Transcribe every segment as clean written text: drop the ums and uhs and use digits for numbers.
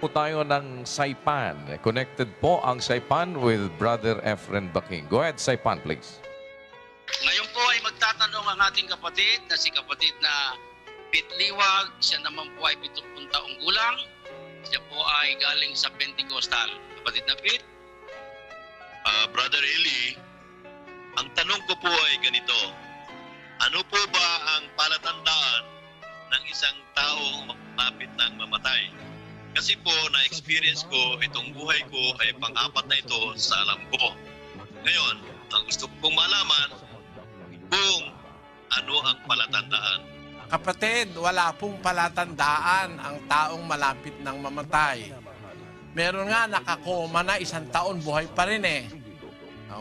Po tayo ng Saipan. Connected po ang Saipan with Brother Efren Baking. Go ahead, Saipan, please. Ngayon po ay magtatanong ang ating kapatid na si kapatid na Pete Liwag. Siya naman po ay 70 taong gulang. Siya po ay galing sa Pentecostal. Kapatid na Pete? Brother Eli, ang tanong ko po ay ganito. Ano po ba ang palatandaan ng isang taong malapit ng mamatay? Kasi po, na-experience ko, itong buhay ko ay pang-apat na ito sa alam ko. Ngayon, ang gusto kong malaman kung ano ang palatandaan. Kapatid, wala pong palatandaan ang taong malapit ng mamatay. Meron nga nakakoma na 1 taon, buhay pa rin eh.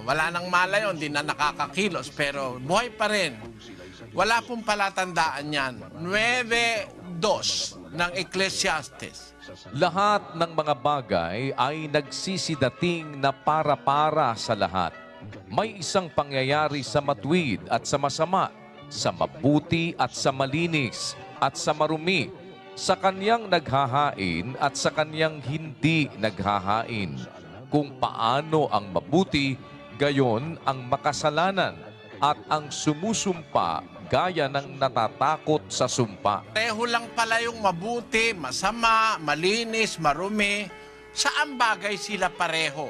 Wala nang malay yun, di na nakakakilos, pero buhay pa rin. Wala pong palatandaan yan. 9:2 ng Ecclesiastes. Lahat ng mga bagay ay nagsisidating na para-para sa lahat. May isang pangyayari sa matuwid at sa masama, sa mabuti at sa malinis, at sa marumi, sa kanyang naghahain at sa kanyang hindi naghahain. Kung paano ang mabuti, gayon ang makasalanan, at ang sumusumpa gaya ng natatakot sa sumpa. Pareho lang pala yung mabuti, masama, malinis, marumi. Saan bagay sila pareho?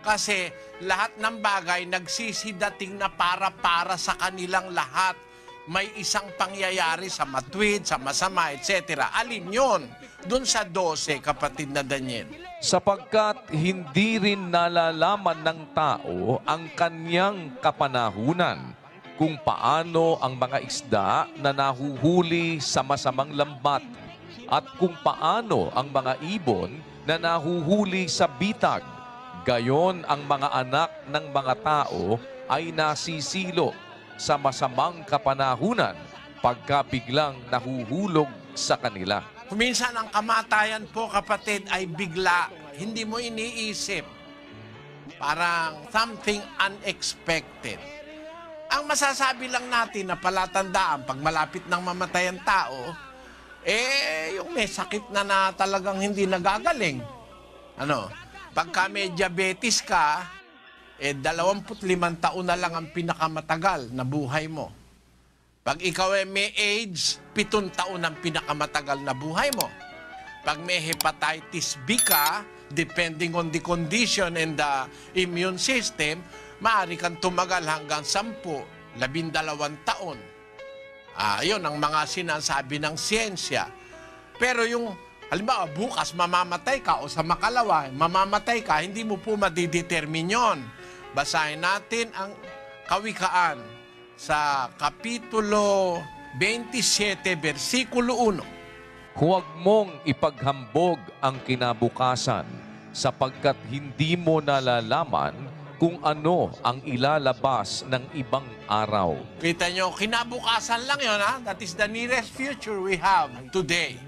Kasi lahat ng bagay nagsisidating na para sa kanilang lahat. May isang pangyayari sa matuwid, sa masama, etc. Alin yun? Doon sa 12, kapatid na Daniel. Sapagkat hindi rin nalalaman ng tao ang kanyang kapanahunan, kung paano ang mga isda na nahuhuli sa masamang lambat, at kung paano ang mga ibon na nahuhuli sa bitag. Gayon ang mga anak ng mga tao ay nasisilo sa masamang kapanahunan pagka biglang nahuhulog sa kanila. Minsan ang kamatayan po, kapatid, ay bigla. Hindi mo iniisip. Parang something unexpected. Ang masasabi lang natin na palatandaan pag malapit ng mamatay ang tao, yung may sakit na talagang hindi nagagaling. Pagka may diabetes ka, 25 taon na lang ang pinakamatagal na buhay mo. Pag ikaw ay may AIDS, 7 taon ang pinakamatagal na buhay mo. Pag may hepatitis B ka, depending on the condition and the immune system, maaari kang tumagal hanggang 10, 12 taon. Yun ang mga sinasabi ng siyensya. Pero yung, halimbawa, bukas mamamatay ka o sa makalawa, mamamatay ka, hindi mo po madidetermine yun. Basahin natin ang Kawikaan sa Kapitulo 27, versikulo 1. Huwag mong ipaghambog ang kinabukasan, sapagkat hindi mo nalalaman kung ano ang ilalabas ng ibang araw. Kita nyo, kinabukasan lang yun, ha? That is the nearest future we have today.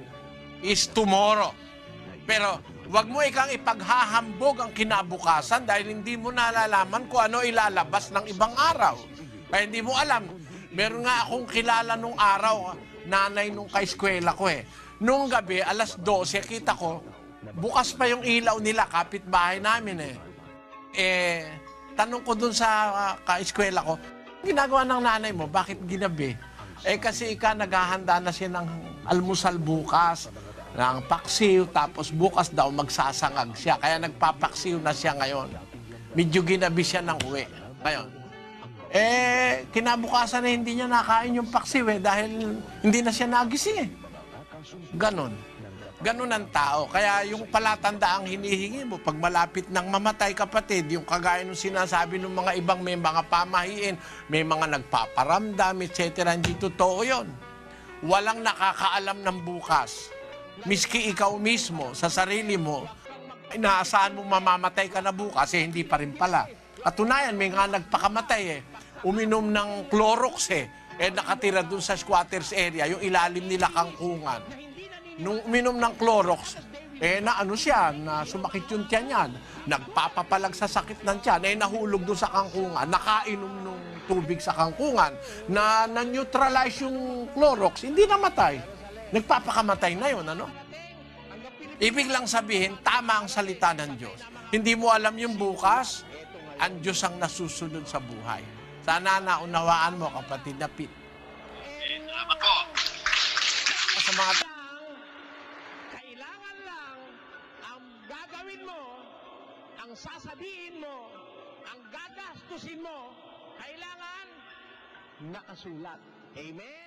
Is tomorrow. Pero wag mo ikang ipaghahambog ang kinabukasan dahil hindi mo nalalaman kung ano ilalabas ng ibang araw. Kaya hindi mo alam. Meron nga akong kilala nung araw, nanay nung kaeskwela ko eh. Nung gabi, 12:00, kita ko, bukas pa yung ilaw nila, kapitbahay namin eh. Tanong ko dun sa kaeskwela ko, ginagawa ng nanay mo, bakit ginabi? Kasi naghahanda na siya ng almusal bukas, ng paksiw, tapos bukas daw magsasangag siya. Kaya nagpapaksiw na siya ngayon. Medyo ginabi siya ng uwi. Ngayon, kinabukasan na hindi niya nakain yung paksiw dahil hindi na siya nagising eh. Ganon. Ganon ang tao. Kaya yung palatandaang hinihingi mo, pag malapit ng mamatay, kapatid, yung kagaya ng sinasabi ng mga ibang may mga pamahiin, may mga nagpaparamdam, etc. Hindi totoo yun. Walang nakakaalam ng bukas. Miski ikaw mismo, sa sarili mo, inaasahan mo mamamatay ka na bukas, hindi pa rin pala. Katunayan, may nga nagpakamatay uminom ng Clorox nakatira dun sa squatters area, yung ilalim nila kangkungan. Nung uminom ng Clorox, na sumakit yung tiyan niyan. Nagpapapalag sa sakit ng tiyan, nahulog doon sa kangkungan, nakainom nung tubig sa kangkungan, na-neutralize yung Clorox, hindi namatay. Nagpapakamatay na yun, Ibig lang sabihin, tama ang salita ng Diyos. Hindi mo alam yung bukas, ang Diyos ang nasusunod sa buhay. Sana naunawaan mo, kapatid na Pete. Salamat po. Sa mga Kailangan lang ang gagawin mo, ang sasabihin mo, ang gagastusin mo, kailangan nakasulat. Amen?